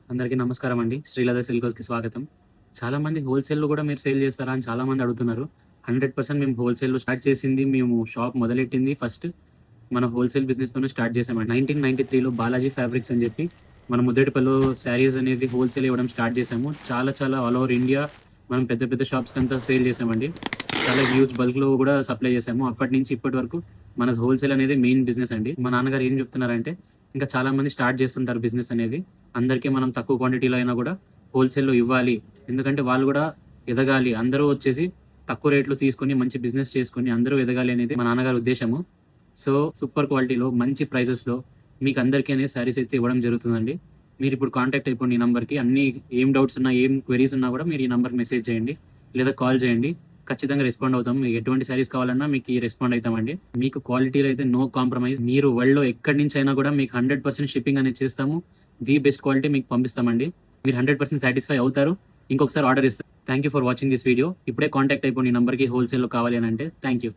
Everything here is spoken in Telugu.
అందరికీ నమస్కారం అండి. శ్రీలత సిల్క్స్‌కి స్వాగతం. చాలామంది హోల్‌సేల్‌లో గూడా మీరు సేల్ చేస్తారా అని చాలామంది అడుగుతున్నారు. 100% మేము హోల్‌సేల్‌లో స్టార్ట్ చేసింది, మేము షాప్ మొదలెట్టింది ఫస్ట్ మన హోల్‌సేల్ బిజినెస్‌తోనే స్టార్ట్ చేసామండి. 1993లో బాలాజీ ఫ్యాబ్రిక్స్ అని చెప్పి మన ముద్రేటిపల్లిలో శారీస్ అనేది హోల్‌సేల్ ఇవ్వడం స్టార్ట్ చేసాము. చాలా చాలా ఆల్ ఓవర్ ఇండియా మనం పెద్ద పెద్ద షాప్స్‌కంతా సేల్ చేసామండి. చాలా హ్యూజ్ బల్క్‌లో గూడా సప్లై చేసాము. అప్పటి నుంచి ఇప్పటి వరకు మనది హోల్‌సేల్ అనేది మెయిన్ బిజినెస్ అండి. మా నాన్నగారు ఏం చెప్తున్నారంటే, ఇంకా చాలామంది స్టార్ట్ చేస్తుంటారు బిజినెస్ అనేది. అందరికీ మనం తక్కువ క్వాంటిటీలో అయినా కూడా హోల్‌సేల్‌లో ఇవ్వాలి. ఎందుకంటే వాళ్ళు కూడా ఎదగాలి. అందరూ వచ్చేసి తక్కువ రేట్‌లో తీసుకొని మంచి బిజినెస్ చేసుకొని అందరూ ఎదగాలి అనేది మా నాన్నగారి ఉద్దేశ్యము. సో, సూపర్ క్వాలిటీలో మంచి ప్రైజెస్‌లో మీకందరికీ అనేది శారీస్ అయితే ఇవ్వడం జరుగుతుందండి. మీరిప్పుడు కాంటాక్ట్ అయిపోండి ఈ నంబర్‌కి. అన్నీ ఏం డౌట్స్ ఉన్నా, ఏం క్వెరీస్ ఉన్నా కూడా మీరు ఈ నంబర్‌కి మెసేజ్ చేయండి. లేదా కాల్ చేయండి. ఖచ్చితంగా రెస్పాండ్ అవుతాం. మీకు ఎటువంటి శారీస్ కావాలన్నా మీకు రెస్పాండ్ అయితామండి. మీకు క్వాలిటీలో అయితే నో కాంప్రమైజ్. మీరు వరల్డ్‌లో ఎక్కడి నుంచైనా కూడా మీకు 100% షిప్పింగ్ అనేది చేస్తాము. ది బెస్ట్ క్వాలిటీ మీకు పంపిస్తామండి. మీరు 100% సాటిస్ఫై అవుతారు. ఇంకొకసారి ఆర్డర్ ఇస్తారు. Thank you for watching this video. ఇప్పుడే కాంటాక్ట్ అయిపోండి ఈ నంబర్‌కి హోల్‌సేల్‌లో కావాలి అనంటే. Thank you.